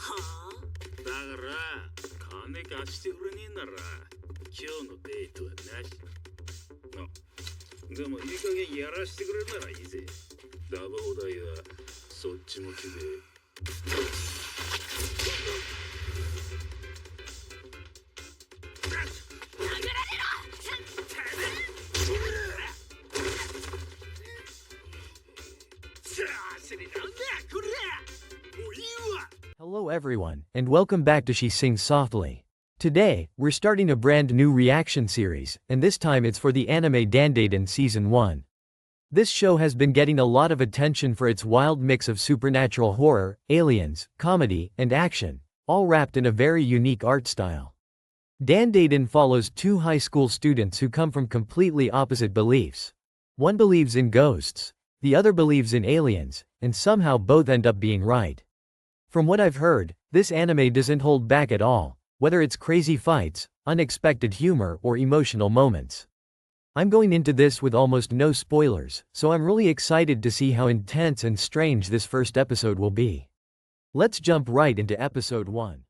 だから金貸してくれねえなら今日のデートはなし。でもいい加減やらしてくれるならいいぜ。ダブ放題はそっち持ちで。Hello everyone, and welcome back to She Sings Softly. Today, we're starting a brand new reaction series, and this time it's for the anime Dandadan Season 1. This show has been getting a lot of attention for its wild mix of supernatural horror, aliens, comedy, and action, all wrapped in a very unique art style. Dandadan follows two high school students who come from completely opposite beliefs. One believes in ghosts, the other believes in aliens, and somehow both end up being right. From what I've heard, this anime doesn't hold back at all, whether it's crazy fights, unexpected humor, or emotional moments. I'm going into this with almost no spoilers, so I'm really excited to see how intense and strange this first episode will be. Let's jump right into episode 1.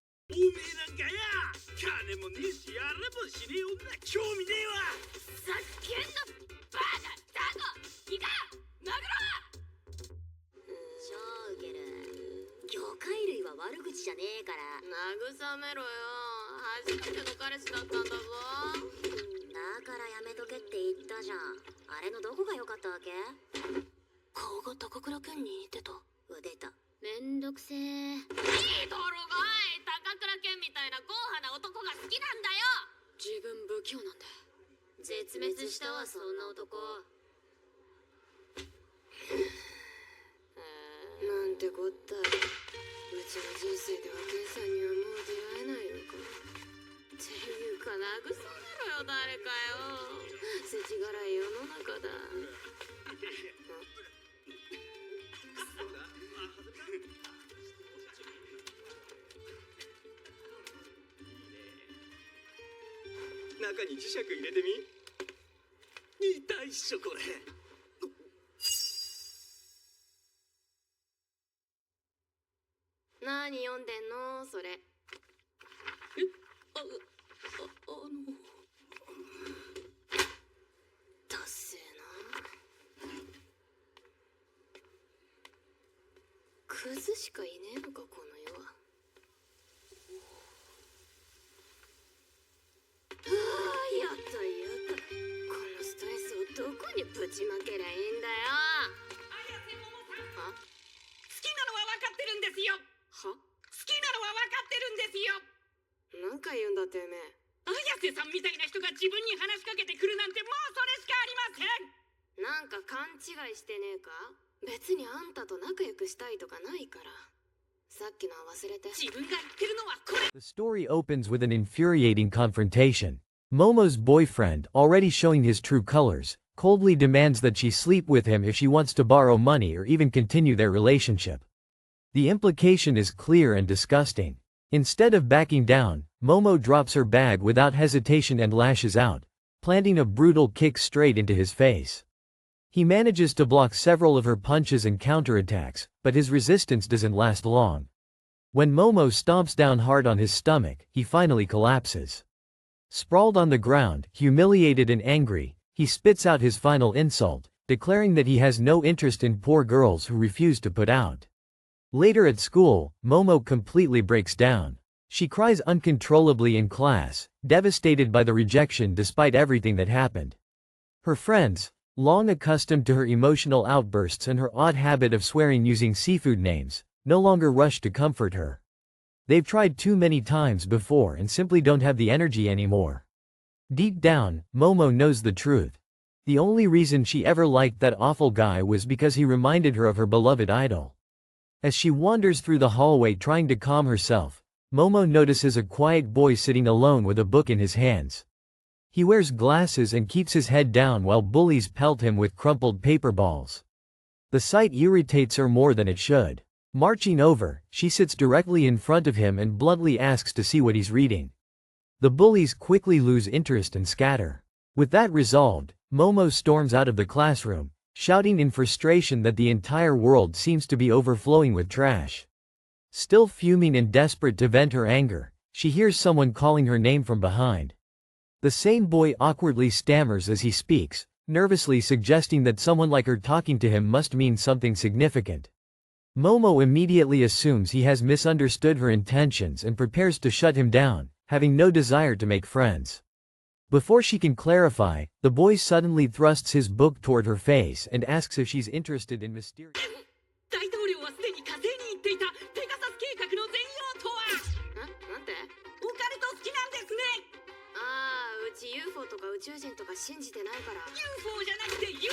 The story opens with an infuriating confrontation. Momo's boyfriend, already showing his true colors, coldly demands that she sleep with him if she wants to borrow money or even continue their relationship. The implication is clear and disgusting. Instead of backing down, Momo drops her bag without hesitation and lashes out, planting a brutal kick straight into his face. He manages to block several of her punches and counterattacks, but his resistance doesn't last long. When Momo stomps down hard on his stomach, he finally collapses. Sprawled on the ground, humiliated and angry, he spits out his final insult, declaring that he has no interest in poor girls who refuse to put out. Later at school, Momo completely breaks down. She cries uncontrollably in class, devastated by the rejection despite everything that happened. Her friends, long accustomed to her emotional outbursts and her odd habit of swearing using seafood names, no longer rush to comfort her. They've tried too many times before and simply don't have the energy anymore. Deep down, Momo knows the truth. The only reason she ever liked that awful guy was because he reminded her of her beloved idol. As she wanders through the hallway trying to calm herself, Momo notices a quiet boy sitting alone with a book in his hands. He wears glasses and keeps his head down while bullies pelt him with crumpled paper balls. The sight irritates her more than it should. Marching over, she sits directly in front of him and bluntly asks to see what he's reading. The bullies quickly lose interest and scatter. With that resolved, Momo storms out of the classroom, shouting in frustration that the entire world seems to be overflowing with trash. Still fuming and desperate to vent her anger, she hears someone calling her name from behind. The same boy awkwardly stammers as he speaks, nervously suggesting that someone like her talking to him must mean something significant. Momo immediately assumes he has misunderstood her intentions and prepares to shut him down, having no desire to make friends. Before she can clarify, the boy suddenly thrusts his book toward her face and asks if she's interested in mysterious. 大統領はすでに火星に行っていたペガサス計画の全容とは。なんて？オカルト好きなんですね。ああ、うち UFO とか宇宙人とか信じてないから。 UFO じゃなくて UAP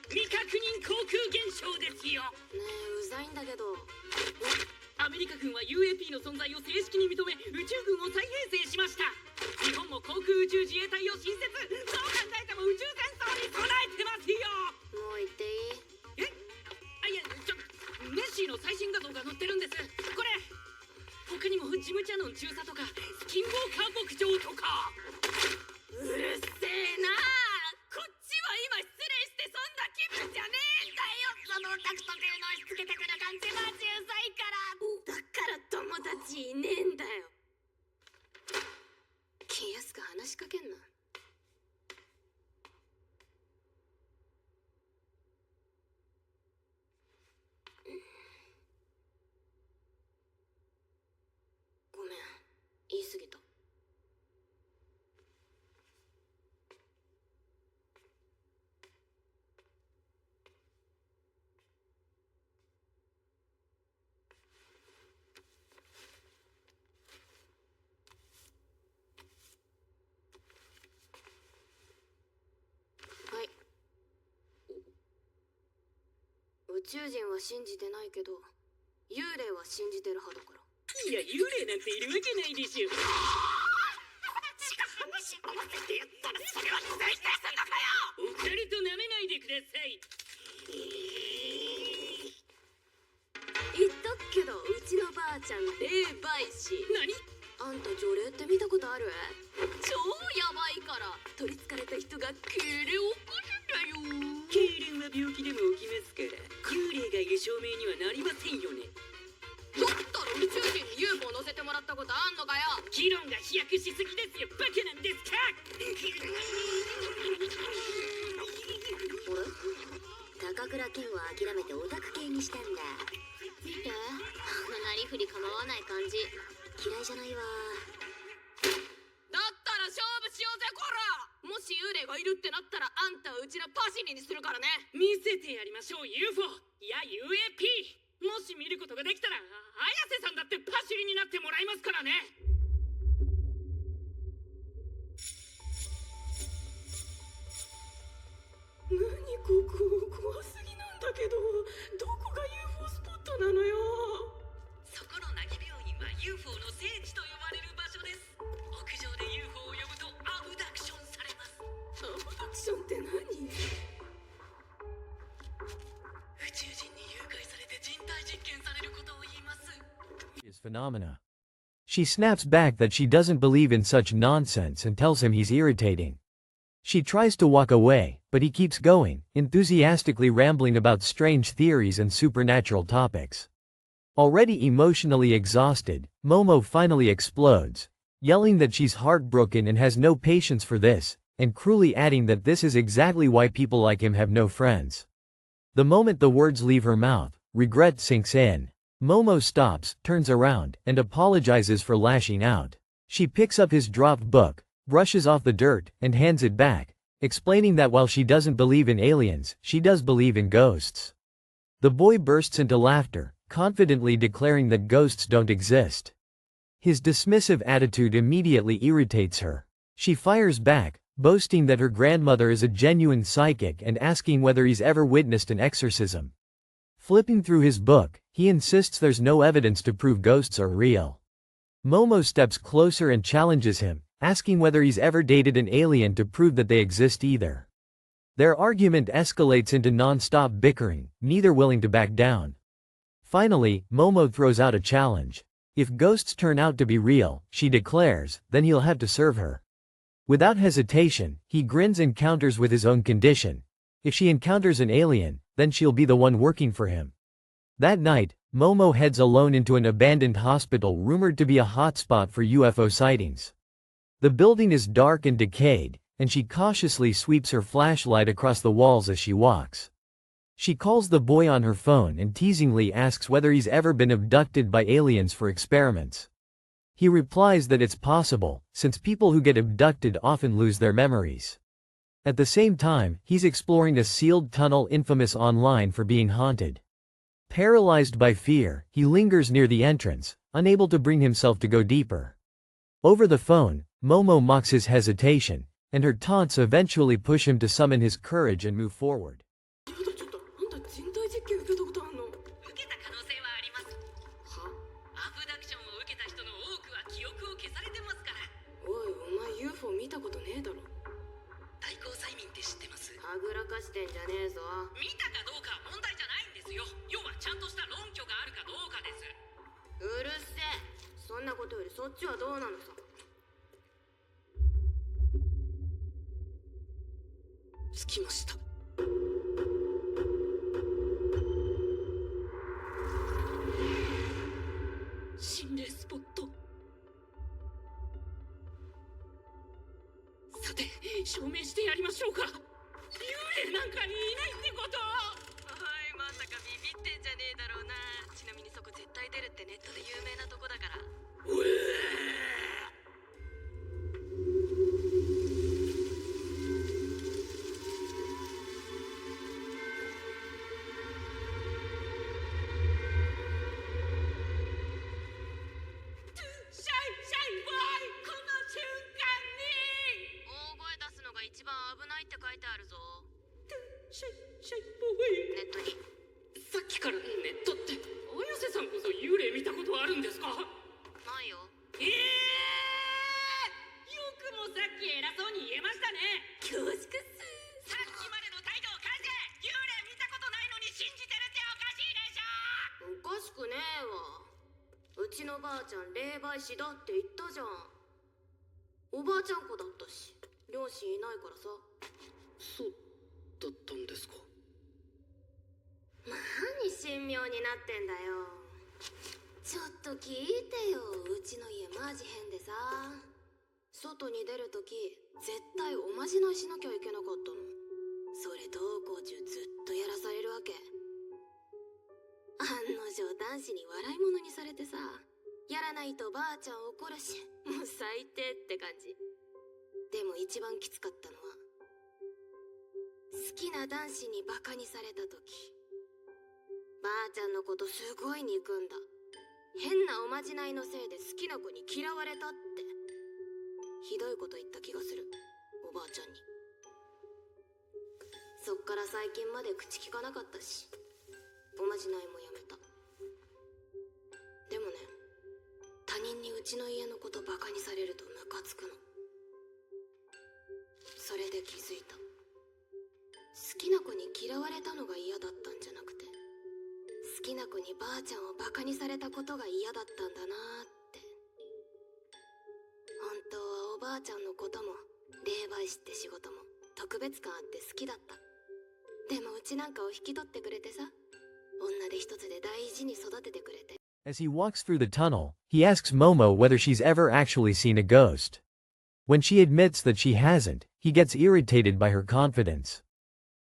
未確認航空現象ですよ。ねえ、うざいんだけど。アメリカ軍は UAP の存在を正式に認め宇宙軍を再編成しました。日本も航空宇宙自衛隊を新設。そう考えても宇宙戦争に備えてますよ。もう言っていい？いや、ネッシーの最新画像が載ってるんです。これ他にもジムチャノン中佐とかスキンウォーカー牧場とか。うるせえな。こっちは今失礼してそんな気分じゃねえんだよ。そのオタク特有の押し付けたくな感じマジうざいから。だから友達いねえんだよ。気安く話しかけんな。ごめん、言い過ぎた。はい。宇宙人は信じてないけど、幽霊は信じてる派だから。いや、幽霊なんているわけないでしょ。しか話合わせてやったらそれは絶対するのかよ。オカルト舐めないでください。言っとくけど、うちのばあちゃん霊媒師。何？あんた除霊って見たことある？超やばいから、取りつかれた人が敬礼を起こるんだよ。痙攣は病気でも起きますから、幽霊がいる証明にはなりませんよね。だったら宇宙人に UFO 乗せてもらったことあんのかよ。議論が飛躍しすぎですよ。バカなんですか？あれ？高倉健は諦めてオタク系にしたんだ。見て、あのなりふり構わない感じ。嫌いじゃないわ。だったら勝負しようぜこら。もし幽霊がいるってなったら、あんたはうちのパシリにするからね。見せてやりましょう。 UFO いや UAP。 もし見ることができたら綾瀬さんだってパシリになってもらいますからね。何ここ、怖すぎなんだけど。どこが UFO スポットなのよ。そこの凪病院は UFO の聖地と呼ばれる場所です。屋上で UFO を呼ぶとアブダクションされます。アブダクションって何？宇宙人に誘拐されて人体実験されることを言います。Phenomena. She snaps back that she doesn't believe in such nonsense and tells him he's irritating. She tries to walk away, but he keeps going, enthusiastically rambling about strange theories and supernatural topics. Already emotionally exhausted, Momo finally explodes, yelling that she's heartbroken and has no patience for this, and cruelly adding that this is exactly why people like him have no friends. The moment the words leave her mouth, regret sinks in. Momo stops, turns around, and apologizes for lashing out. She picks up his dropped book, brushes off the dirt, and hands it back, explaining that while she doesn't believe in aliens, she does believe in ghosts. The boy bursts into laughter, confidently declaring that ghosts don't exist. His dismissive attitude immediately irritates her. She fires back, boasting that her grandmother is a genuine psychic and asking whether he's ever witnessed an exorcism. Flipping through his book, he insists there's no evidence to prove ghosts are real. Momo steps closer and challenges him, asking whether he's ever dated an alien to prove that they exist either. Their argument escalates into non-stop bickering, neither willing to back down. Finally, Momo throws out a challenge. If ghosts turn out to be real, she declares, then he'll have to serve her. Without hesitation, he grins and counters with his own condition. If she encounters an alien, then she'll be the one working for him. That night, Momo heads alone into an abandoned hospital rumored to be a hotspot for UFO sightings. The building is dark and decayed, and she cautiously sweeps her flashlight across the walls as she walks. She calls the boy on her phone and teasingly asks whether he's ever been abducted by aliens for experiments. He replies that it's possible, since people who get abducted often lose their memories. At the same time, he's exploring a sealed tunnel infamous online for being haunted. Paralyzed by fear, he lingers near the entrance, unable to bring himself to go deeper. Over the phone, Momo mocks his hesitation, and her taunts eventually push him to summon his courage and move forward. ちょっとあんた人体実験受けたことあんの？受けた可能性はあります。は？アブダクションを受けた人の多くは記憶を消されてますから。おい、お前 UFO 見たことねえだろ。対抗催眠って知ってます？はぐらかしてんじゃねえぞ。見たかどうかは問題じゃないんですよ。要はちゃんとした論拠があるかどうかです。うるせえ。そんなことよりそっちはどうなのさ。着きました。心霊スポット。さて、証明してやりましょうか。幽霊なんかにいないってこと。おい、まさかビビってんじゃねえだろうな。ちなみにそこ絶対出るってネットで有名なとこだから。うえ一番危ないって書いてあるぞ。シャイボーイ。ネットに。さっきからネットって、綾瀬さんこそ幽霊見たことあるんですか？ないよ。よくもさっき偉そうに言えましたね。恐縮っす。さっきまでの態度を変えて、幽霊見たことないのに信じてるっておかしいでしょ。おかしくねえわ。うちのばあちゃん霊媒師だって言ったじゃん。おばあちゃん子だったし。両親いないからさ。そうだったんですか。何神妙になってんだよ。ちょっと聞いてよ。うちの家マジ変でさ、外に出るとき絶対おまじないしなきゃいけなかったの。それ登校中ずっとやらされるわけ。案の定男子に笑い物にされてさ、やらないとばあちゃん怒るし、もう最低って感じ。でも一番きつかったのは、好きな男子にバカにされた時。ばあちゃんのことすごい憎んだ。変なおまじないのせいで好きな子に嫌われたって。ひどいこと言った気がする、おばあちゃんに。そっから最近まで口聞かなかったし、おまじないもやめた。でもね、他人にうちの家のことバカにされるとムカつくの。それで気づいた。好きな子に嫌われたのが嫌だったんじゃなくて、好きな子にばあちゃんをバカにされたことが嫌だったんだなーって。本当はおばあちゃんのことも霊媒師って仕事も特別感あって好きだった。でもうちなんかを引き取ってくれてさ、女で一つで大事に育ててくれて。As he walks through the tunnel, he asks Momo whether she's ever actually seen a ghost. When she admits that she hasn't, he gets irritated by her confidence.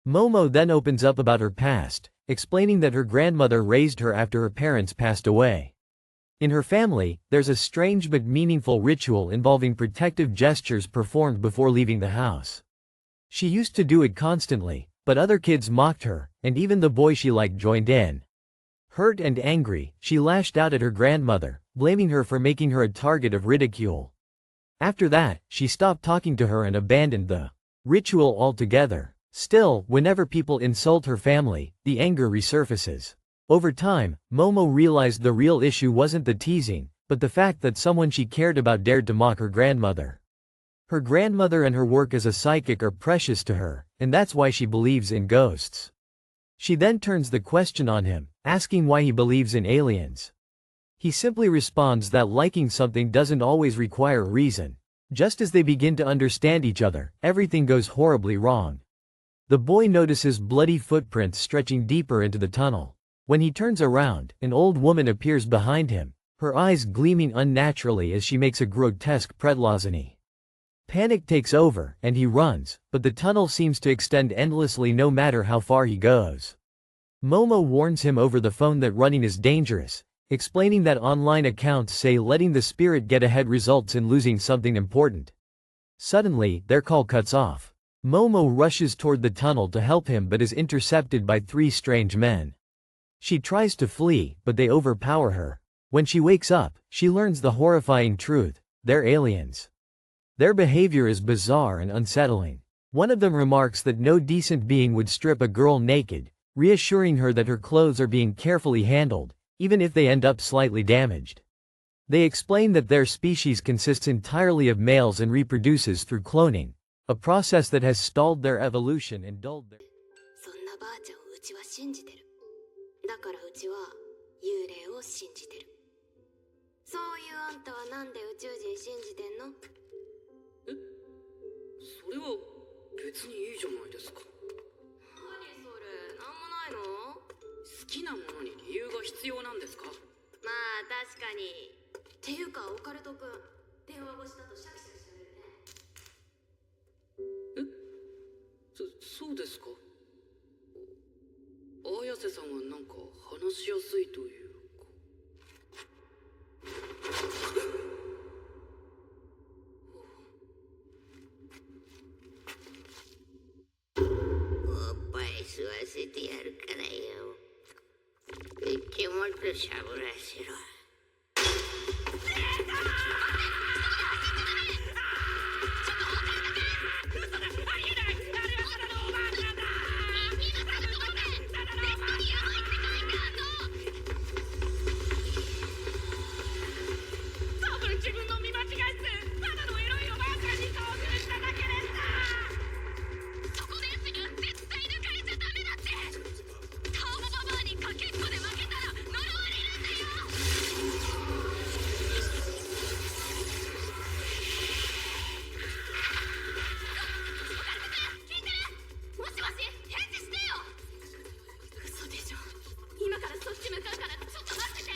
Momo then opens up about her past, explaining that her grandmother raised her after her parents passed away. In her family, there's a strange but meaningful ritual involving protective gestures performed before leaving the house. She used to do it constantly, but other kids mocked her, and even the boy she liked joined in. Hurt and angry, she lashed out at her grandmother, blaming her for making her a target of ridicule. After that, she stopped talking to her and abandoned the ritual altogether. Still, whenever people insult her family, the anger resurfaces. Over time, Momo realized the real issue wasn't the teasing, but the fact that someone she cared about dared to mock her grandmother. Her grandmother and her work as a psychic are precious to her, and that's why she believes in ghosts. She then turns the question on him, asking why he believes in aliens. He simply responds that liking something doesn't always require a reason. Just as they begin to understand each other, everything goes horribly wrong. The boy notices bloody footprints stretching deeper into the tunnel. When he turns around, an old woman appears behind him, her eyes gleaming unnaturally as she makes a grotesque predlozany. Panic takes over, and he runs, but the tunnel seems to extend endlessly no matter how far he goes. Momo warns him over the phone that running is dangerous, explaining that online accounts say letting the spirit get ahead results in losing something important. Suddenly, their call cuts off. Momo rushes toward the tunnel to help him but is intercepted by three strange men. She tries to flee, but they overpower her. When she wakes up, she learns the horrifying truth: they're aliens. Their behavior is bizarre and unsettling. One of them remarks that no decent being would strip a girl naked, reassuring her that her clothes are being carefully handled, even if they end up slightly damaged. They explain that their species consists entirely of males and reproduces through cloning, a process that has stalled their evolution and dulled their... そんなばあちゃんをうちは信じてる。だからうちは幽霊を信じてる。そういうあんたはなんで宇宙人信じてんの？それは別にいいじゃないですか。何それ、なんもないの？好きなものに理由が必要なんですか？まあ確かに。っていうかオカルト君、電話越しだとシャキシャキしゃべるね。そうですか。綾瀬さんはなんか話しやすいというか。おっぱい吸わせてやるからよ。気持ちしゃぶらせろ。自分の見間違いっす。ただのエロいおばあちゃんに遭遇しただけでした。そこのやつには絶対抜かれちゃダメだって。ターボババアにかけっこで負けたら呪われるんだよ。聞いてる？もしもし、返事してよ。嘘でしょ。今からそっち向かうからちょっと待ってて。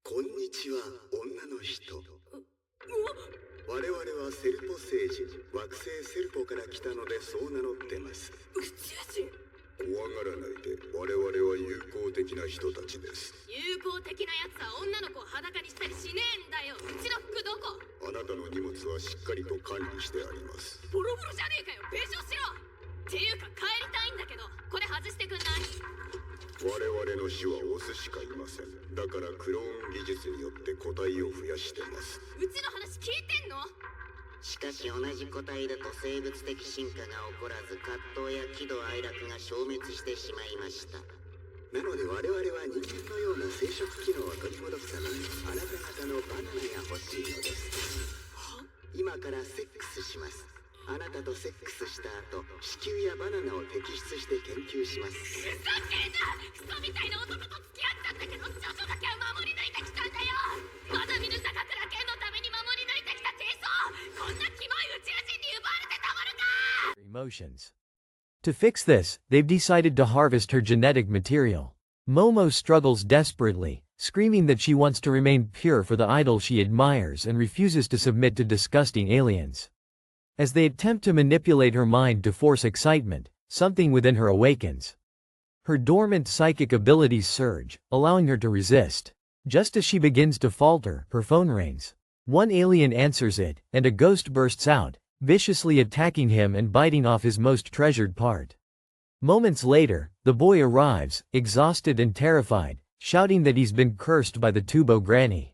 こんにちは、女の人。我々はセルポ星人、惑星セルポから来たのでそう名乗ってます。宇宙人？怖がらないで、我々は友好的な人たちです。友好的なやつは女の子を裸にしたりしねえんだよ。うちの服どこ？あなたの荷物はしっかりと管理してあります。ボロボロじゃねえかよ。弁償しろ。っていうか帰りたいんだけど、これ外してくんない？我々の種はオスしかいません。だからクローン技術によって個体を増やしてます。うちの話聞いてんの？しかし同じ個体だと生物的進化が起こらず、葛藤や喜怒哀楽が消滅してしまいました。なので我々は人間のような生殖機能を取り戻すためにあなた方のバナナが欲しいのです。今からセックスします。あなたとセックスした後、子宮やバナナを摘出して研究します。ふざけんな！クソみたいな男と付き合っちゃったけど、ちょっとだけは守り抜いてきたんだよ。まだ見ぬ高倉健のために守り抜いてきた低層。こんなキモい宇宙人に奪われてたまるか！ emotions. To fix this, they've decided to harvest her genetic material. Momo struggles desperately, screaming that she wants to remain pure for the idol she admires and refuses to submit to disgusting aliens. As they attempt to manipulate her mind to force excitement, something within her awakens. Her dormant psychic abilities surge, allowing her to resist. Just as she begins to falter, her phone rings. One alien answers it, and a ghost bursts out, viciously attacking him and biting off his most treasured part. Moments later, the boy arrives, exhausted and terrified, shouting that he's been cursed by the Tubo Granny.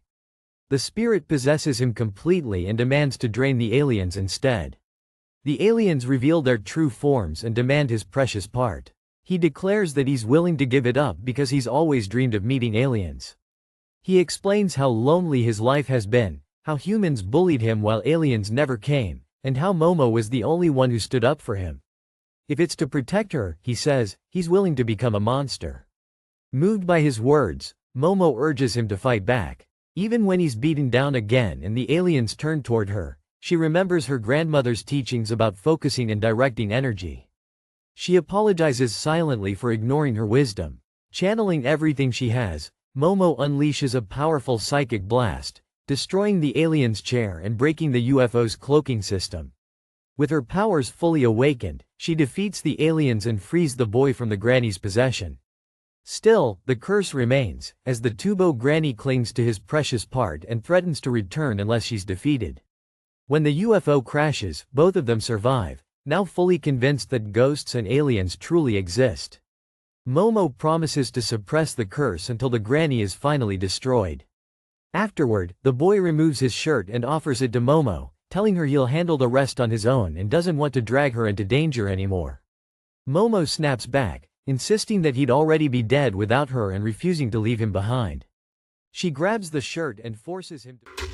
The spirit possesses him completely and demands to drain the aliens instead. The aliens reveal their true forms and demand his precious part. He declares that he's willing to give it up because he's always dreamed of meeting aliens. He explains how lonely his life has been, how humans bullied him while aliens never came, and how Momo was the only one who stood up for him. If it's to protect her, he says, he's willing to become a monster. Moved by his words, Momo urges him to fight back. Even when he's beaten down again and the aliens turn toward her, she remembers her grandmother's teachings about focusing and directing energy. She apologizes silently for ignoring her wisdom. Channeling everything she has, Momo unleashes a powerful psychic blast, destroying the alien's chair and breaking the UFO's cloaking system. With her powers fully awakened, she defeats the aliens and frees the boy from the granny's possession. Still, the curse remains, as the Tubo granny clings to his precious part and threatens to return unless she's defeated. When the UFO crashes, both of them survive, now fully convinced that ghosts and aliens truly exist. Momo promises to suppress the curse until the granny is finally destroyed. Afterward, the boy removes his shirt and offers it to Momo, telling her he'll handle the rest on his own and doesn't want to drag her into danger anymore. Momo snaps back, insisting that he'd already be dead without her and refusing to leave him behind. She grabs the shirt and forces him to...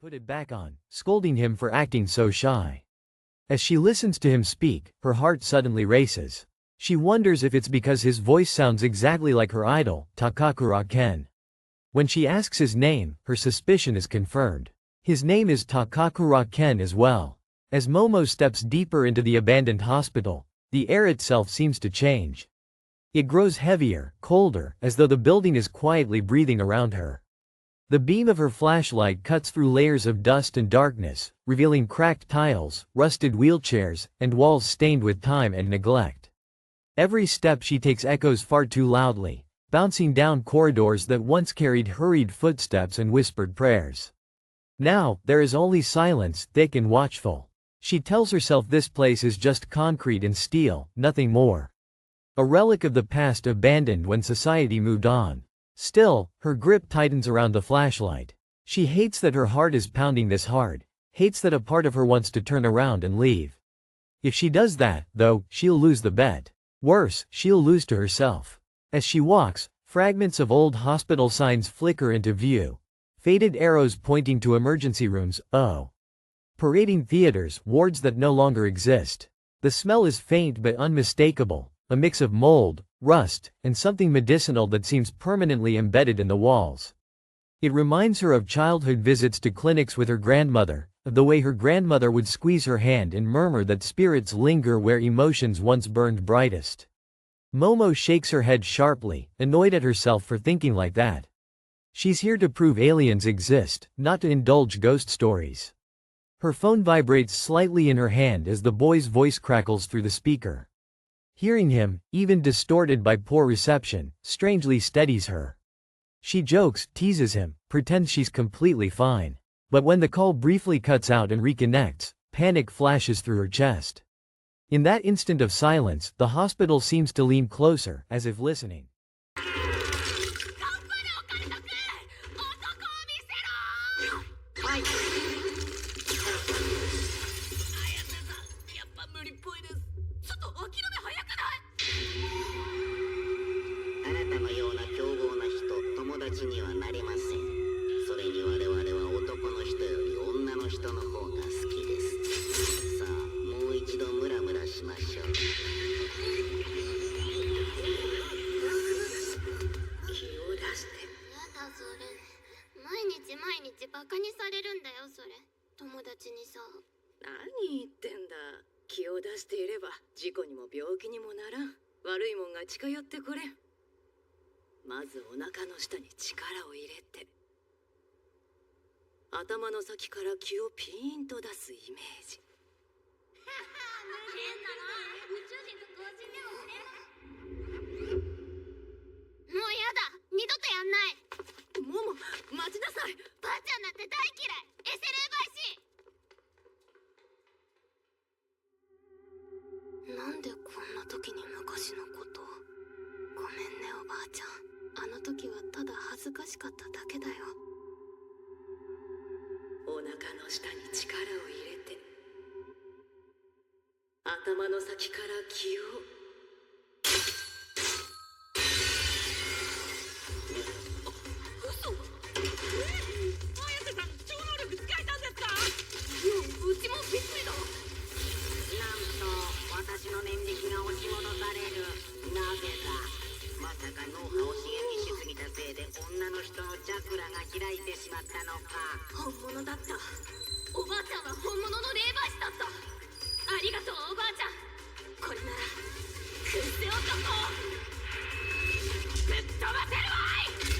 Put it back on, scolding him for acting so shy. As she listens to him speak, her heart suddenly races. She wonders if it's because his voice sounds exactly like her idol, Takakura Ken. When she asks his name, her suspicion is confirmed. His name is Takakura Ken as well. As Momo steps deeper into the abandoned hospital, the air itself seems to change. It grows heavier, colder, as though the building is quietly breathing around her. The beam of her flashlight cuts through layers of dust and darkness, revealing cracked tiles, rusted wheelchairs, and walls stained with time and neglect. Every step she takes echoes far too loudly, bouncing down corridors that once carried hurried footsteps and whispered prayers. Now, there is only silence, thick and watchful. She tells herself this place is just concrete and steel, nothing more. A relic of the past abandoned when society moved on. Still, her grip tightens around the flashlight. She hates that her heart is pounding this hard, hates that a part of her wants to turn around and leave. If she does that, though, she'll lose the bet. Worse, she'll lose to herself. As she walks, fragments of old hospital signs flicker into view. Faded arrows pointing to emergency rooms, parading theaters, wards that no longer exist. The smell is faint but unmistakable, a mix of mold, rust, and something medicinal that seems permanently embedded in the walls. It reminds her of childhood visits to clinics with her grandmother, of the way her grandmother would squeeze her hand and murmur that spirits linger where emotions once burned brightest. Momo shakes her head sharply, annoyed at herself for thinking like that. She's here to prove aliens exist, not to indulge ghost stories. Her phone vibrates slightly in her hand as the boy's voice crackles through the speaker. Hearing him, even distorted by poor reception, strangely steadies her. She jokes, teases him, pretends she's completely fine. But when the call briefly cuts out and reconnects, panic flashes through her chest. In that instant of silence, the hospital seems to lean closer, as if listening.何言ってんだ。気を出していれば事故にも病気にもならん。悪いもんが近寄ってこれん。まずお腹の下に力を入れて、頭の先から気をピーンと出すイメージ。もうやだ、二度とやんない。もも、待ちなさい。ばあちゃんなんて大嫌い。エセ霊媒師。なんでこんな時に昔のことを。ごめんねおばあちゃん。あの時はただ恥ずかしかっただけだよ。お腹の下に力を入れて、頭の先から気を。私の念力が押し戻される。なぜだ。まさか脳波を刺激しすぎたせいで女の人のチャクラが開いてしまったのか。本物だった。おばあちゃんは本物の霊媒師だった。ありがとうおばあちゃん。これならクセ男をぶっ飛ばせるわい。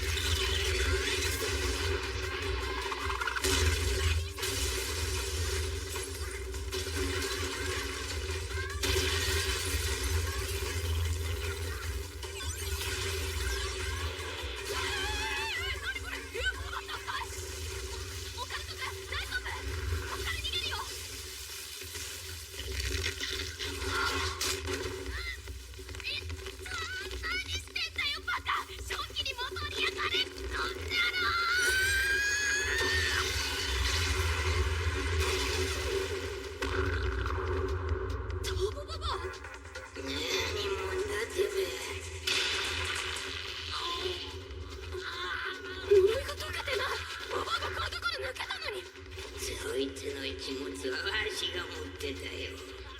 そいつの一物はわしが持ってたよ。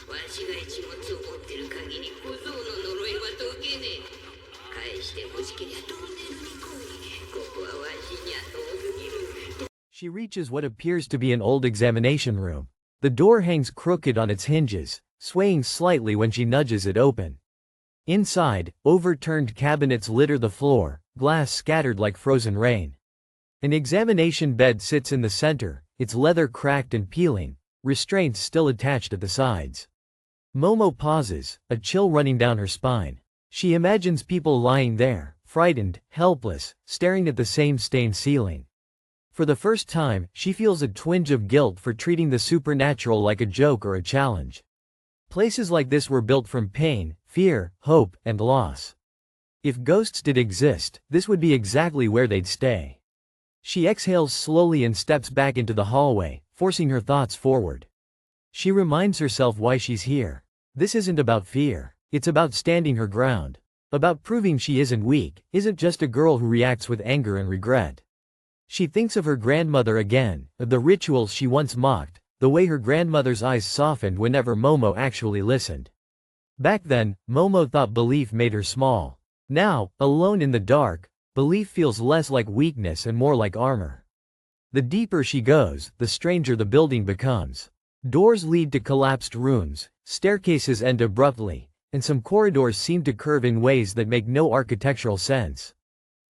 わしが一物を持ってる限り小僧の呪いは解けねえ。返して欲しけりゃトンネルに来い。ここはわしには遠すぎる。 She reaches what appears to be an old examination room. The door hangs crooked on its hinges, swaying slightly when she nudges it open. Inside, overturned cabinets litter the floor, glass scattered like frozen rain. An examination bed sits in the center, its leather cracked and peeling, restraints still attached at the sides. Momo pauses, a chill running down her spine. She imagines people lying there, frightened, helpless, staring at the same stained ceiling. For the first time, she feels a twinge of guilt for treating the supernatural like a joke or a challenge. Places like this were built from pain, fear, hope, and loss. If ghosts did exist, this would be exactly where they'd stay. She exhales slowly and steps back into the hallway, forcing her thoughts forward. She reminds herself why she's here. This isn't about fear. It's about standing her ground. About proving she isn't weak, isn't just a girl who reacts with anger and regret. She thinks of her grandmother again, of the rituals she once mocked, the way her grandmother's eyes softened whenever Momo actually listened. Back then, Momo thought belief made her small. Now, alone in the dark, belief feels less like weakness and more like armor. The deeper she goes, the stranger the building becomes. Doors lead to collapsed rooms, staircases end abruptly, and some corridors seem to curve in ways that make no architectural sense.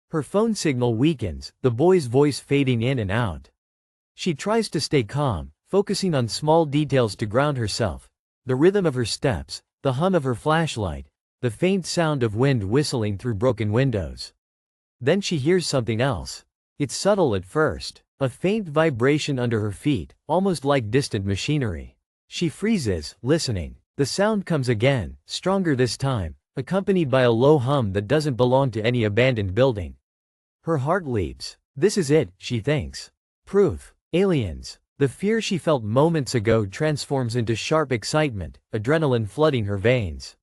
Her phone signal weakens, the boy's voice fading in and out. She tries to stay calm, focusing on small details to ground herself. The rhythm of her steps, the hum of her flashlight, the faint sound of wind whistling through broken windows. Then she hears something else. It's subtle at first, a faint vibration under her feet, almost like distant machinery. She freezes, listening. The sound comes again, stronger this time, accompanied by a low hum that doesn't belong to any abandoned building. Her heart leaps. This is it, she thinks. Proof. Aliens. The fear she felt moments ago transforms into sharp excitement, adrenaline flooding her veins.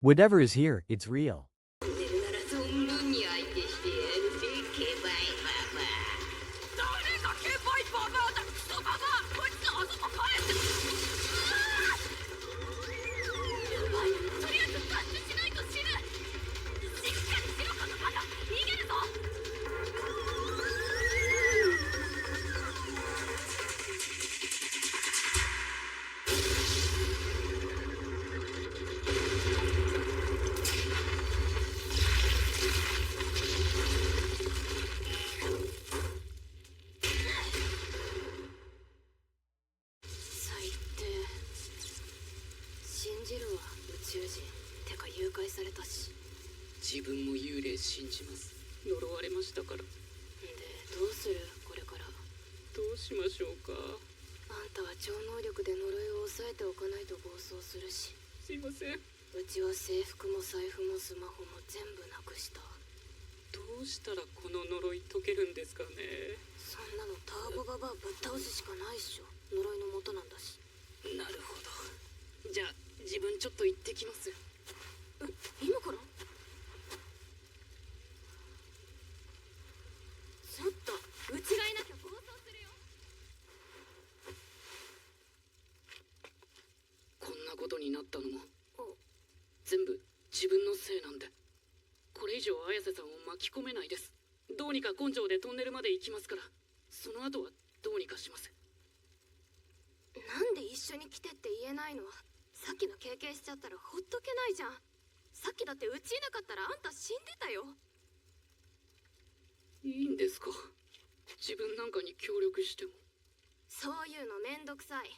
Whatever is here, it's real. 寝るなら存分に相手してやるぜケバイババア。誰がケバイババアだ。クソババア、こいつあそこ帰って。やばい、とりあえず脱出しないと死ぬ。しっかりしろこのバカ、逃げるぞ。信じるわ、宇宙人。てか誘拐されたし。自分も幽霊信じます。呪われましたから。で、どうするこれから。どうしましょうか。あんたは超能力で呪いを抑えておかないと暴走するし。すいません。うちは制服も財布もスマホも全部なくした。どうしたらこの呪い解けるんですかね。そんなのターボババアぶっ倒すしかないっしょ。呪いの元なんだし。なるほど。じゃあ自分ちょっと行ってきます。今から？ちょっとうちがいなきゃ暴走するよ。こんなことになったのも全部自分のせいなんで、これ以上綾瀬さんを巻き込めないです。どうにか根性でトンネルまで行きますから、その後はどうにかします。なんで一緒に来てって言えないの？さっきの経験しちゃったらほっとけないじゃん。さっきだってうちいなかったらあんた死んでたよ。いいんですか？自分なんかに協力しても。そういうのめんどくさい。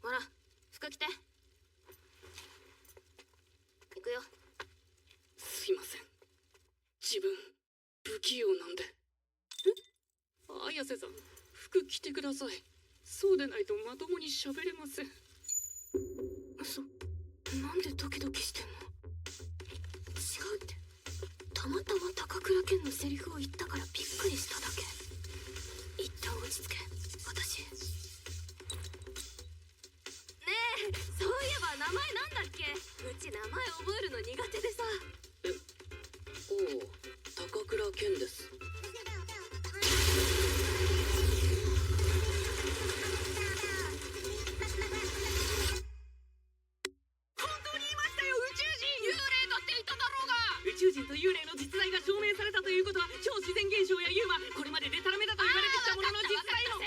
ほら、服着て。行くよ。すいません。自分不器用なんで。綾瀬さん、服着てください。そうでないとまともに喋れません。なんでドキドキしてんの？違うって。たまたま高倉健のセリフを言ったからびっくりしただけ。一旦落ち着け、私。ねえ、そういえば名前なんだっけ？うち名前覚えるの苦手でさ。おお、高倉健です。宇宙人と幽霊の実在が証明されたということは、超自然現象やユーマ、これまでデタラメだと言われてきたものの実在の。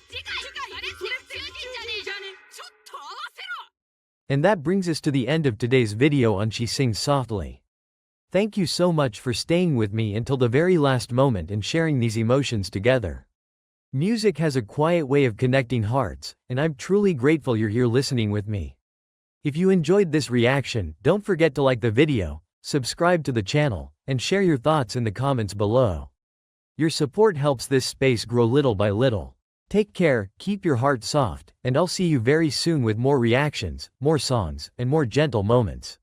次回それって宇宙人じゃねえ。ちょっと合わせろ。 And that brings us to the end of today's video on She Sings Softly. Thank you so much for staying with me until the very last moment and sharing these emotions together. Music has a quiet way of connecting hearts, and I'm truly grateful you're here listening with me. If you enjoyed this reaction, don't forget to like the video, subscribe to the channel, and share your thoughts in the comments below. Your support helps this space grow little by little. Take care, keep your heart soft, and I'll see you very soon with more reactions, more songs, and more gentle moments.